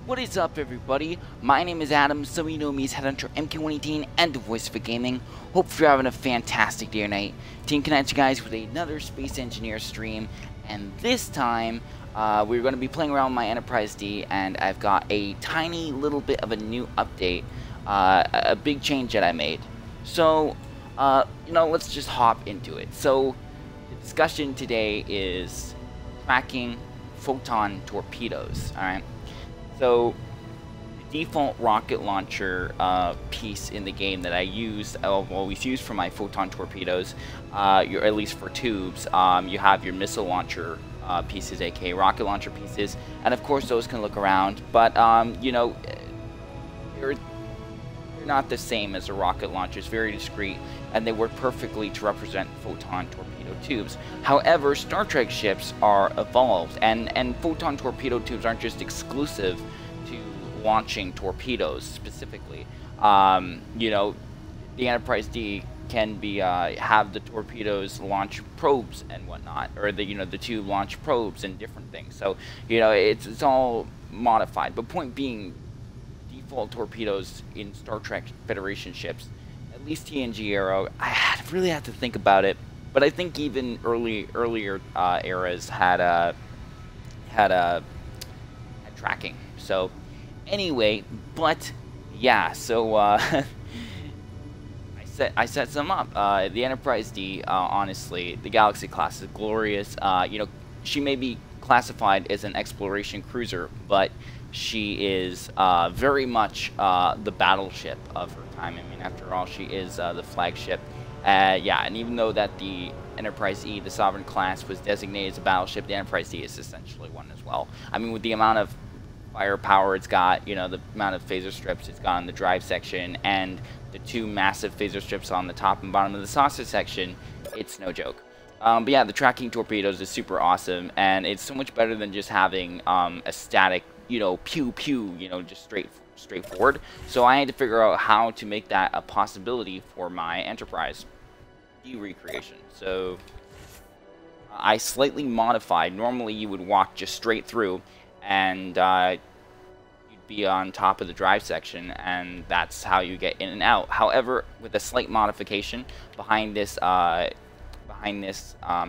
What is up, everybody? My name is Adam, some of you know me as Headhunter MK118 and the voice of a gaming. Hope you're having a fantastic day or night. Team Connect you guys with another Space Engineer stream, and this time we're going to be playing around with my Enterprise D, and I've got a tiny little bit of a new update, a big change that I made. So, let's just hop into it. So, the discussion today is tracking photon torpedoes, alright? So, the default rocket launcher piece in the game that I've always used for my photon torpedoes, at least for tubes, you have your missile launcher pieces, aka rocket launcher pieces, and of course those can look around, but they're not the same as a rocket launcher. It's very discreet, and they work perfectly to represent photon torpedo tubes. However, Star Trek ships are evolved, and photon torpedo tubes aren't just exclusive to launching torpedoes specifically. The Enterprise D can be have the torpedoes launch probes and whatnot, or the tube launch probes and different things. So it's all modified. But point being, default torpedoes in Star Trek Federation ships, at least TNG era, I really had to think about it, but I think even earlier eras had tracking. So anyway, but yeah, so I set some up. The Enterprise D, honestly, the Galaxy class is glorious. She may be classified as an exploration cruiser, but she is very much the battleship of her time. I mean, after all, she is the flagship. Yeah, and even though that the Enterprise E, the Sovereign class, was designated as a battleship, the Enterprise D is essentially one as well. I mean, with the amount of firepower it's got, the amount of phaser strips it's got in the drive section, and the two massive phaser strips on the top and bottom of the saucer section, it's no joke. But yeah, the tracking torpedoes is super awesome, and it's so much better than just having a static, pew pew, just straightforward. So I had to figure out how to make that a possibility for my Enterprise D recreation. So I slightly modified. Normally you would walk just straight through, and you'd be on top of the drive section, and that's how you get in and out. However, with a slight modification, behind this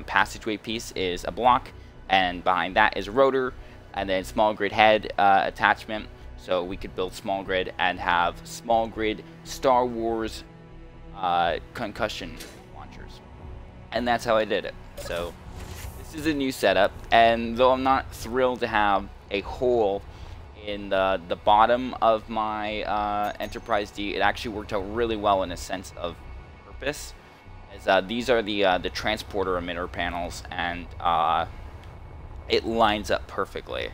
passageway piece is a block, and behind that is a rotor, and then small grid head attachment. So we could build small grid and have small grid Star Wars concussion launchers, and that's how I did it. So this is a new setup, and though I'm not thrilled to have a hole in the bottom of my Enterprise D, it actually worked out really well in a sense of purpose. As these are the transporter emitter panels, and it lines up perfectly.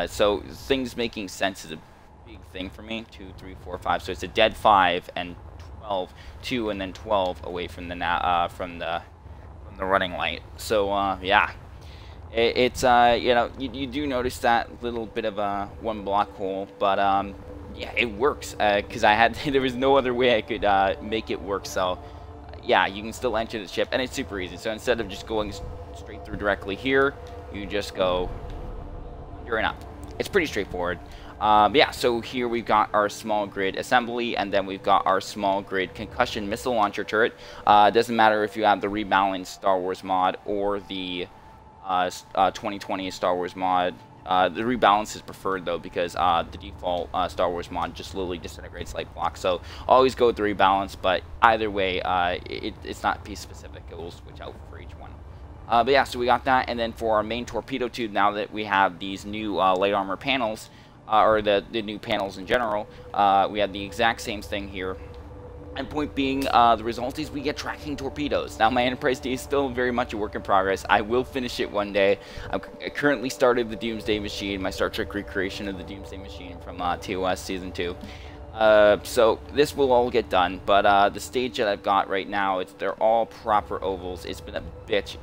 So things making sense is a big thing for me. 2, 3, 4, 5. So it's a dead 5 and 12, 2 and then 12 away from the from the running light. So yeah, it's you do notice that little bit of a one block hole, but yeah, it works because there was no other way I could make it work. So yeah, you can still enter the ship, and it's super easy. So instead of just going straight through directly here, you just go here and up. It's pretty straightforward. But yeah, so here we've got our small grid assembly, and then we've got our small grid concussion missile launcher turret. It doesn't matter if you have the rebalanced Star Wars mod or the 2020 Star Wars mod. The rebalance is preferred though, because the default Star Wars mod just literally disintegrates like blocks. So always go with the rebalance, but either way, it's not piece specific. It will switch out for each one. But yeah, so we got that, and then for our main torpedo tube, now that we have these new light armor panels, or the new panels in general, we have the exact same thing here. And point being, the result is we get tracking torpedoes. Now, my Enterprise D is still very much a work in progress. I will finish it one day. I currently started the Doomsday Machine, my Star Trek recreation of the Doomsday Machine from TOS Season 2. So this will all get done, but the stage that I've got right now, they're all proper ovals. It's been a bitch.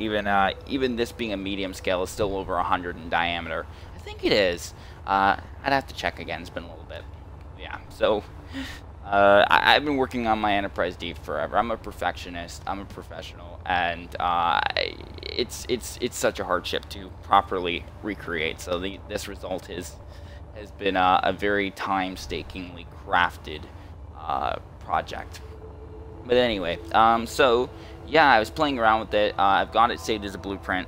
Even this being a medium scale is still over 100 in diameter. I think it is. I'd have to check again. It's been a little bit. Yeah, so I've been working on my Enterprise D forever. I'm a perfectionist. I'm a professional, and it's such a hardship to properly recreate. So this result is has been a very time-stakingly crafted project. But anyway, so yeah, I was playing around with it. I've got it saved as a blueprint,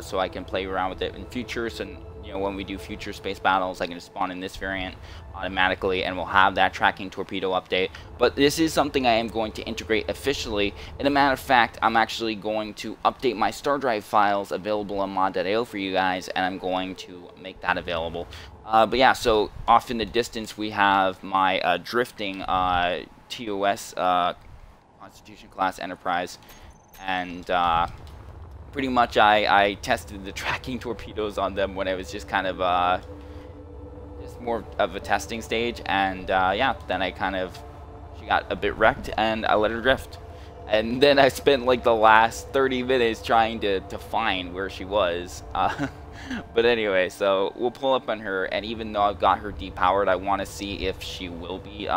so I can play around with it in future. So you know, when we do future space battles, I can just spawn in this variant automatically, and we'll have that tracking torpedo update. But this is something I am going to integrate officially. And a matter of fact, I'm actually going to update my Star Drive files available on mod.io for you guys, and I'm going to make that available. But yeah, so off in the distance we have my drifting TOS Constitution class Enterprise, and pretty much I tested the tracking torpedoes on them when I was just kind of just more of a testing stage, and yeah, then she got a bit wrecked and I let her drift, and then I spent like the last 30 minutes trying to find where she was. But anyway, so we'll pull up on her, and even though I've got her depowered, I want to see if she will be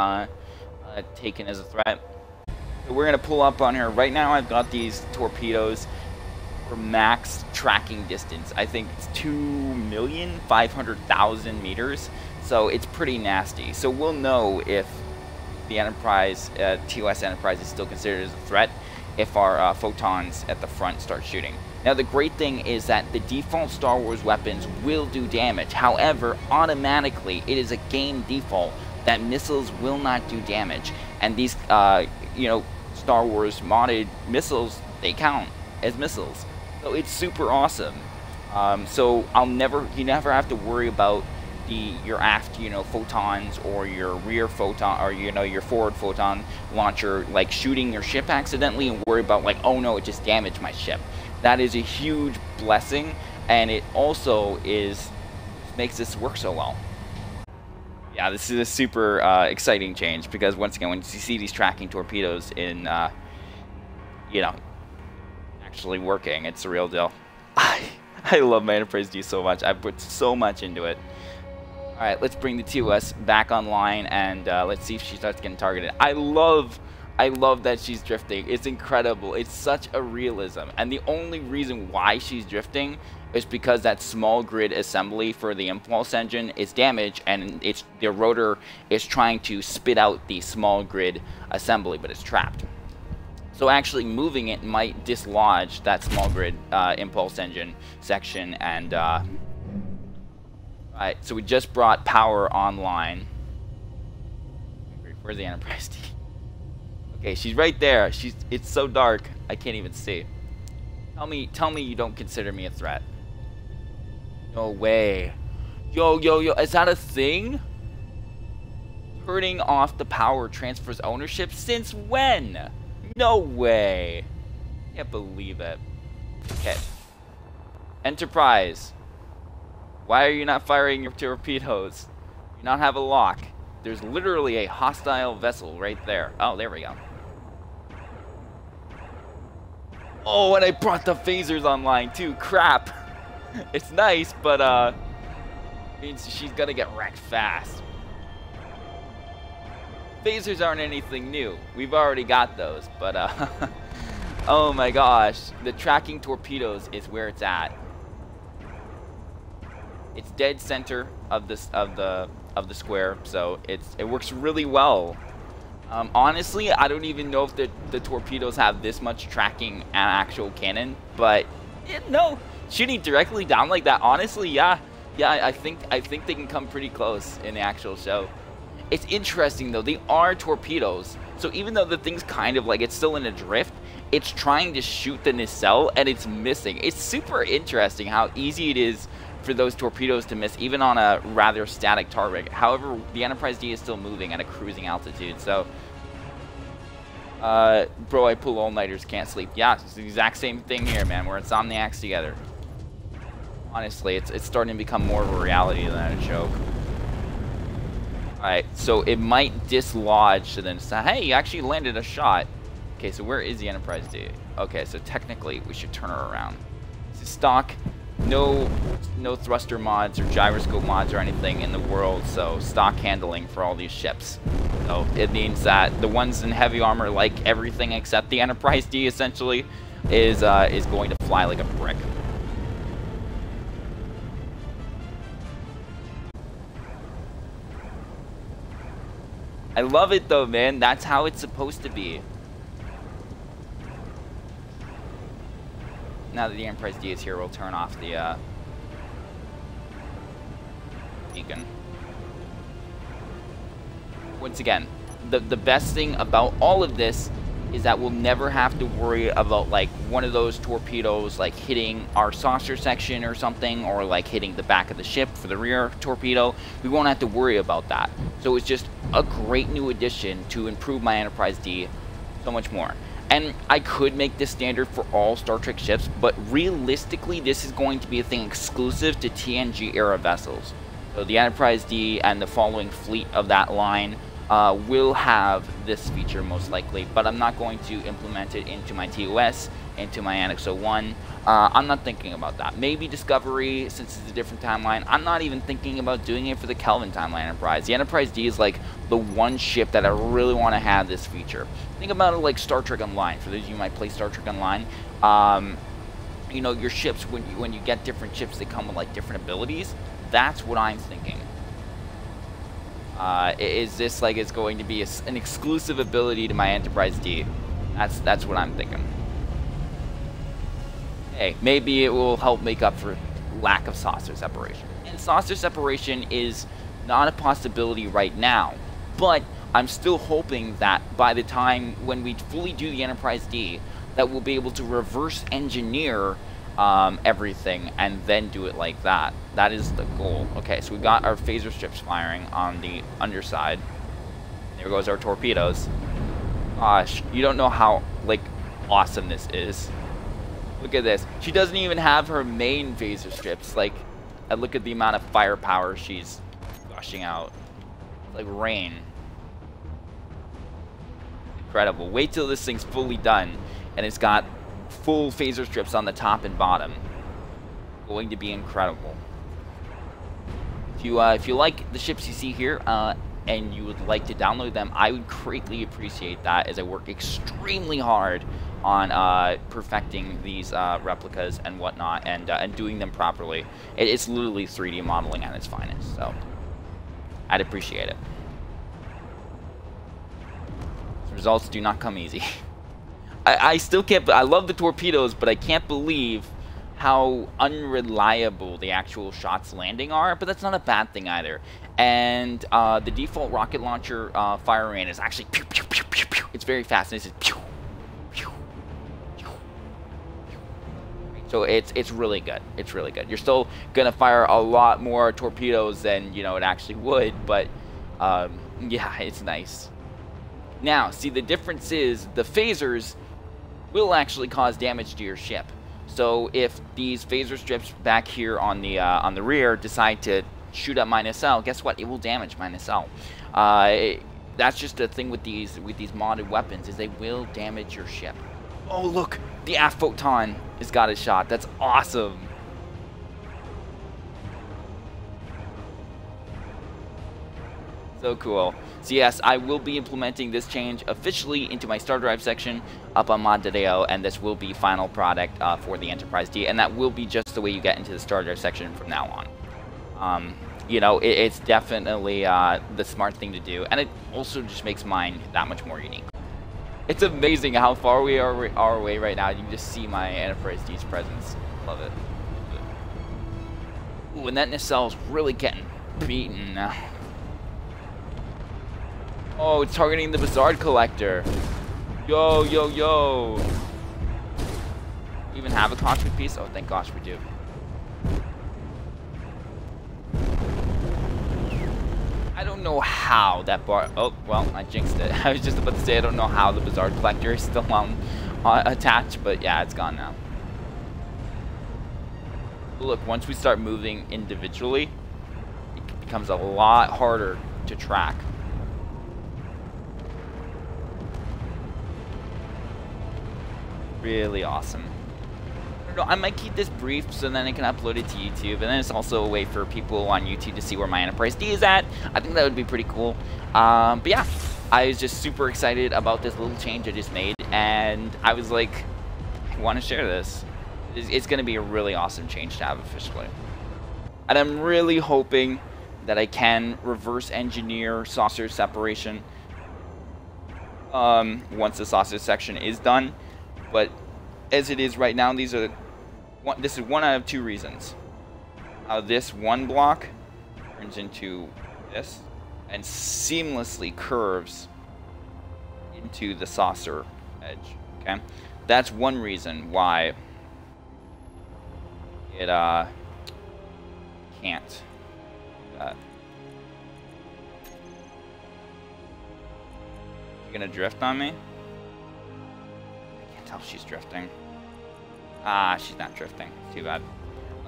taken as a threat. So we're going to pull up on her. Right now I've got these torpedoes for max tracking distance. I think it's 2,500,000 meters, so it's pretty nasty. So we'll know if the Enterprise, TOS Enterprise is still considered as a threat if our photons at the front start shooting. Now the great thing is that the default Star Wars weapons will do damage. However, automatically it is a game default that missiles will not do damage, and these you know, Star Wars modded missiles, they count as missiles, so it's super awesome. So you never have to worry about your aft, you know, photons or your rear photon, or you know, your forward photon launcher like shooting your ship accidentally and worry about like, oh no, it just damaged my ship. That is a huge blessing, and it also makes this work so well. Yeah, this is a super exciting change, because once again, when you see these tracking torpedoes in, you know, actually working, it's the real deal. I love my Enterprise D so much. I put so much into it. All right, let's bring the TOS back online, and let's see if she starts getting targeted. I love that she's drifting. It's incredible. It's such a realism, and the only reason why she's drifting is because that small grid assembly for the impulse engine is damaged, and the rotor is trying to spit out the small grid assembly, but it's trapped. So actually moving it might dislodge that small grid impulse engine section. And alright, so we just brought power online. Where's the Enterprise D? Okay, she's right there. It's so dark I can't even see. Tell me you don't consider me a threat. No way. Yo, is that a thing? Turning off the power transfers ownership? Since when? No way. Can't believe it. Okay. Enterprise. Why are you not firing your torpedoes? You not have a lock. There's literally a hostile vessel right there. Oh, there we go. Oh, and I brought the phasers online too. Crap. It's nice, but means she's gonna get wrecked fast. Phasers aren't anything new. We've already got those, but oh my gosh, the tracking torpedoes is where it's at. It's dead center of the square, so it works really well. Honestly, I don't even know if the torpedoes have this much tracking and actual cannon, but no. Shooting directly down like that, honestly, yeah, I think they can come pretty close in the actual show. It's interesting though, they are torpedoes, so even though the thing's kind of like, it's still in a drift, it's trying to shoot the nacelle and it's missing. It's super interesting how easy it is for those torpedoes to miss, even on a rather static target. However, the Enterprise D is still moving at a cruising altitude, so bro, I pull all-nighters, can't sleep. Yeah, it's the exact same thing here, man. We're insomniacs together. Honestly, it's starting to become more of a reality than a joke. Alright, so it might dislodge to then say, hey, you actually landed a shot. Okay, so where is the Enterprise D? Okay, so technically we should turn her around. This is stock. No thruster mods or gyroscope mods or anything in the world, so stock handling for all these ships. So it means that the ones in heavy armor, like everything except the Enterprise D, essentially, is going to fly like a brick. I love it though, man. That's how it's supposed to be. Now that the Enterprise D is here, we'll turn off the beacon. Once again, the best thing about all of this is that we'll never have to worry about like one of those torpedoes like hitting our saucer section or something, or like hitting the back of the ship for the rear torpedo. We won't have to worry about that. So it's just a great new addition to improve my Enterprise D so much more. And I could make this standard for all Star Trek ships, but realistically this is going to be a thing exclusive to TNG era vessels. So the Enterprise D and the following fleet of that line will have this feature most likely, but I'm not going to implement it into my TOS, into my Annex 01. I'm not thinking about that. Maybe Discovery, since it's a different timeline. I'm not even thinking about doing it for the Kelvin timeline Enterprise. The Enterprise D is like the one ship that I really want to have this feature. Think about it like Star Trek Online. For those of you who might play Star Trek Online, you know, your ships, when you get different ships, they come with like different abilities. That's what I'm thinking. Is this like it's going to be an exclusive ability to my Enterprise D? That's what I'm thinking. Hey, maybe it will help make up for lack of saucer separation. And saucer separation is not a possibility right now, but I'm still hoping that by the time when we fully do the Enterprise D, that we'll be able to reverse engineer everything and then do it like that. That is the goal. Okay, so we've got our phaser strips firing on the underside. There goes our torpedoes. Gosh, you don't know how like awesome this is. Look at this. She doesn't even have her main phaser strips. Like, look at the amount of firepower she's gushing out. It's like rain. Incredible. Wait till this thing's fully done and it's got full phaser strips on the top and bottom. Going to be incredible. If you like the ships you see here and you would like to download them, I would greatly appreciate that, as I work extremely hard on perfecting these replicas and whatnot, and doing them properly. It's literally 3D modeling at its finest, so I'd appreciate it. The results do not come easy. I still can't. I love the torpedoes, but I can't believe how unreliable the actual shots landing are. But that's not a bad thing either. And the default rocket launcher fire rate is actually pew, pew, pew, pew, pew. It's very fast. And it's just pew, pew, pew, pew. So it's really good. It's really good. You're still gonna fire a lot more torpedoes than it actually would, but yeah, it's nice. Now, see, the difference is the phasers will actually cause damage to your ship. So if these phaser strips back here on the rear decide to shoot up -L, guess what? It will damage -L. That's just a thing with these modded weapons, is they will damage your ship. Oh look, the aft photon has got a shot. That's awesome. So cool. So yes, I will be implementing this change officially into my Star Drive section up on mod.io, and this will be final product for the Enterprise D, and that will be just the way you get into the Star Drive section from now on. It's definitely the smart thing to do, and it also just makes mine that much more unique. It's amazing how far we are away right now. You can just see my Enterprise D's presence. Love it. Ooh, and that nacelle's really getting beaten now. Oh, it's targeting the Bizarre Collector. Yo, yo, yo. We even have a cockpit piece? Oh, thank gosh we do. I don't know how that bar... Oh, well, I jinxed it. I was just about to say I don't know how the Bizarre Collector is still attached, but yeah, it's gone now. Look, once we start moving individually, it becomes a lot harder to track. Really awesome. I don't know, I might keep this brief so then I can upload it to YouTube, and then it's also a way for people on YouTube to see where my Enterprise D is at. I think that would be pretty cool. But yeah, I was just super excited about this little change I just made, and I was like, I want to share this. It's going to be a really awesome change to have officially. And I'm really hoping that I can reverse engineer saucer separation once the saucer section is done. But as it is right now, this is one out of two reasons. This one block turns into this and seamlessly curves into the saucer edge. Okay, that's one reason why it can't do that. You gonna drift on me? I can't tell if she's drifting. Ah, she's not drifting. Too bad.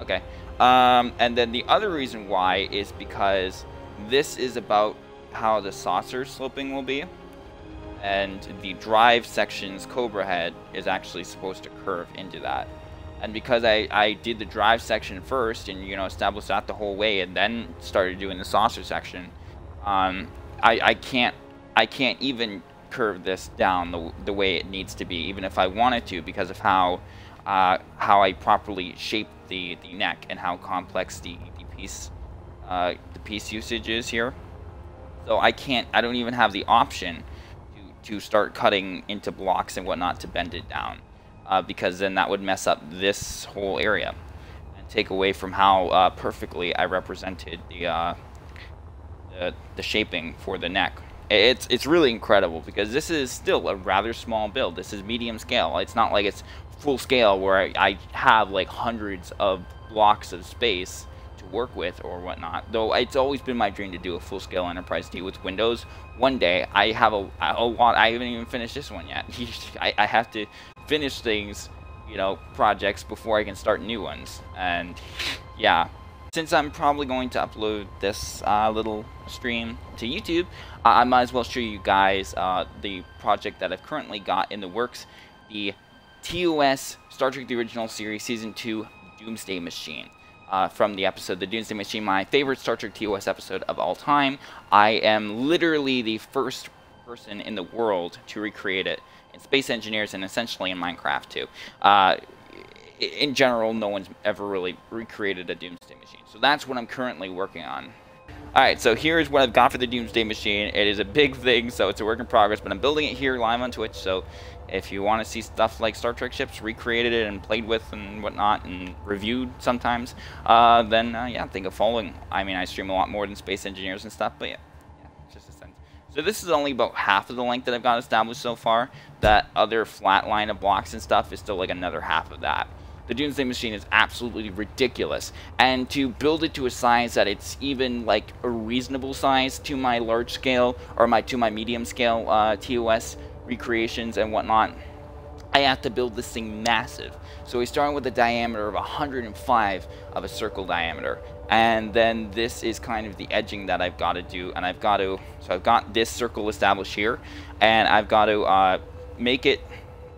Okay. And then the other reason why is because this is about how the saucer sloping will be, and the drive section's Cobra head is actually supposed to curve into that. And because I did the drive section first and, you know, established that the whole way and then started doing the saucer section, I can't even curve this down the way it needs to be, even if I wanted to, because of how I properly shaped the neck and how complex the piece usage is here. So I don't even have the option to start cutting into blocks and whatnot to bend it down, because then that would mess up this whole area and take away from how perfectly I represented the shaping for the neck. It's really incredible, because this is still a rather small build. This is medium scale. It's not like it's full scale where I have like hundreds of blocks of space to work with or whatnot. Though it's always been my dream to do a full scale Enterprise D with Windows. One day I have a lot. I haven't even finished this one yet. I have to finish things, you know, projects before I can start new ones. And yeah. Since I'm probably going to upload this little stream to YouTube, I might as well show you guys the project that I've currently got in the works, the TOS Star Trek The Original Series Season 2 Doomsday Machine. From the episode The Doomsday Machine, my favorite Star Trek TOS episode of all time. I am literally the first person in the world to recreate it in Space Engineers and essentially in Minecraft too. In general, no one's ever really recreated a Doomsday Machine. So that's what I'm currently working on. Alright, so here's what I've got for the Doomsday Machine. It is a big thing, so it's a work in progress, but I'm building it here live on Twitch, so if you want to see stuff like Star Trek ships recreated it and played with and whatnot and reviewed sometimes, then yeah, think of following. I mean, I stream a lot more than Space Engineers and stuff, but yeah, it's just a sense. So this is only about half of the length that I've got established so far. That other flat line of blocks and stuff is still like another half of that. The Doomsday Machine is absolutely ridiculous, and to build it to a size that it's even like a reasonable size to my large scale or to my medium scale TOS recreations and whatnot, I have to build this thing massive. So we start with a diameter of 105 of a circle diameter, and then this is kind of the edging that I've got to do, and so I've got this circle established here, and I've got to make it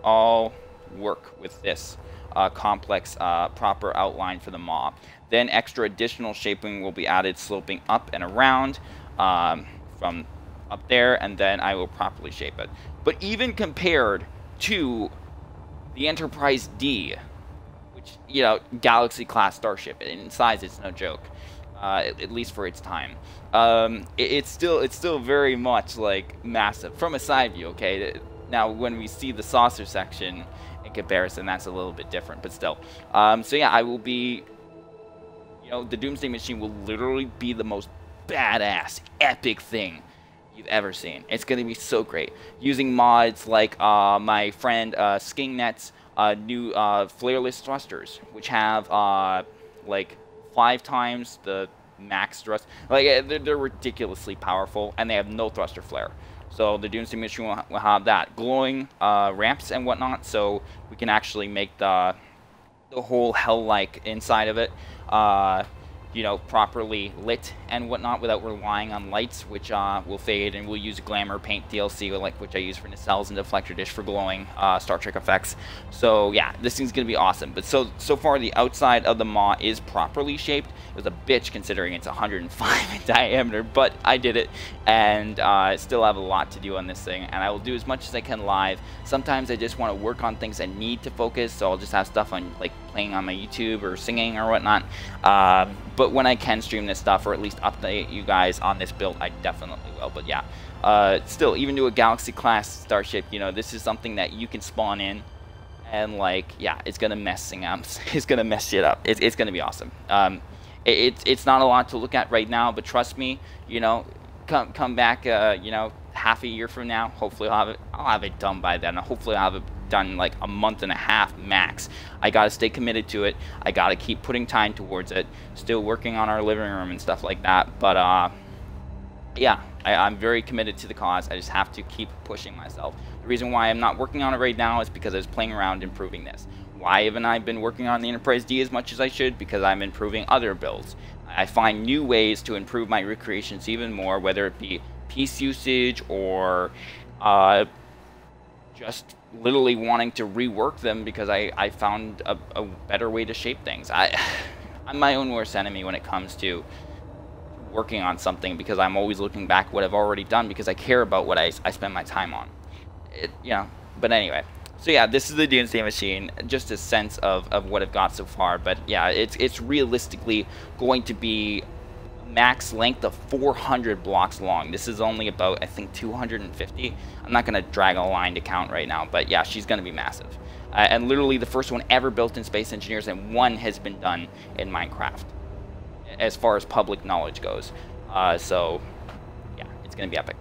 all work with this complex proper outline for the maw. Then extra additional shaping will be added, sloping up and around from up there, and then I will properly shape it. But even compared to the Enterprise D, which, you know, Galaxy class starship, in size it's no joke, at least for its time. It's still very much like massive from a side view. Okay, now when we see the saucer section in comparison, that's a little bit different, but still. So yeah, I will be, you know, the Doomsday Machine will literally be the most badass, epic thing you've ever seen. It's going to be so great. Using mods like my friend Skingnet's new flareless thrusters, which have like 5 times the max thrust. Like they're ridiculously powerful, and they have no thruster flare. So the Doomsday Machine will have that glowing ramps and whatnot, so we can actually make the whole hell-like inside of it, you know, properly lit and whatnot without relying on lights, which will fade, and we'll use Glamour Paint DLC, like which I use for nacelles and deflector dish for glowing Star Trek effects. So yeah, this thing's gonna be awesome. But so far the outside of the maw is properly shaped. It was a bitch considering it's 105 in diameter, but I did it, and I still have a lot to do on this thing, and I will do as much as I can live. Sometimes I just want to work on things I need to focus, so I'll just have stuff on like playing on my YouTube or singing or whatnot. But when I can stream this stuff, or at least update you guys on this build, I definitely will. But yeah, still, even to a Galaxy class starship, you know, this is something that you can spawn in, and like, yeah, it's gonna mess things up. It's gonna mess shit up. It's gonna be awesome. It's not a lot to look at right now, but trust me, you know, come back, you know, half a year from now. Hopefully I'll have it done by then. Hopefully I'll have it done like a month and a half max. I gotta stay committed to it. I gotta keep putting time towards it. Still working on our living room and stuff like that. But yeah, I'm very committed to the cause. I just have to keep pushing myself. The reason why I'm not working on it right now is because I was playing around improving this. Why haven't I been working on the Enterprise D as much as I should? Because I'm improving other builds. I find new ways to improve my recreations even more, whether it be piece usage or just literally wanting to rework them because I found a better way to shape things. I'm my own worst enemy when it comes to working on something, because I'm always looking back what I've already done because I care about what I spend my time on. You know, but anyway. So yeah, this is the Doomsday Machine, just a sense of what I've got so far. But yeah, it's realistically going to be max length of 400 blocks long. This is only about, I think, 250. I'm not going to drag a line to count right now, but yeah, she's going to be massive. And literally the first one ever built in Space Engineers, and one has been done in Minecraft, as far as public knowledge goes. So yeah, it's going to be epic.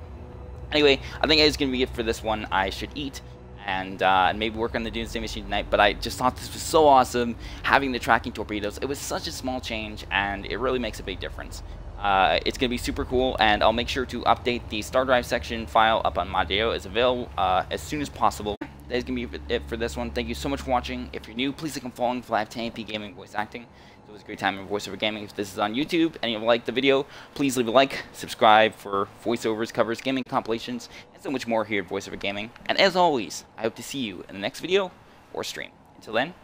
Anyway, I think it's going to be it for this one. I should eat and maybe work on the Doomsday Machine tonight, but I just thought this was so awesome, having the tracking torpedoes. It was such a small change, and it really makes a big difference. It's going to be super cool, and I'll make sure to update the Star Drive section file up on Modeo as available as soon as possible. That is going to be it for this one. Thank you so much for watching. If you're new, please click on following for live 1080p gaming voice acting. It was a great time in voiceover gaming. If this is on YouTube and you like the video, please leave a like, subscribe for voiceovers, covers, gaming compilations, and so much more here at Voiceover Gaming. And as always, I hope to see you in the next video or stream. Until then,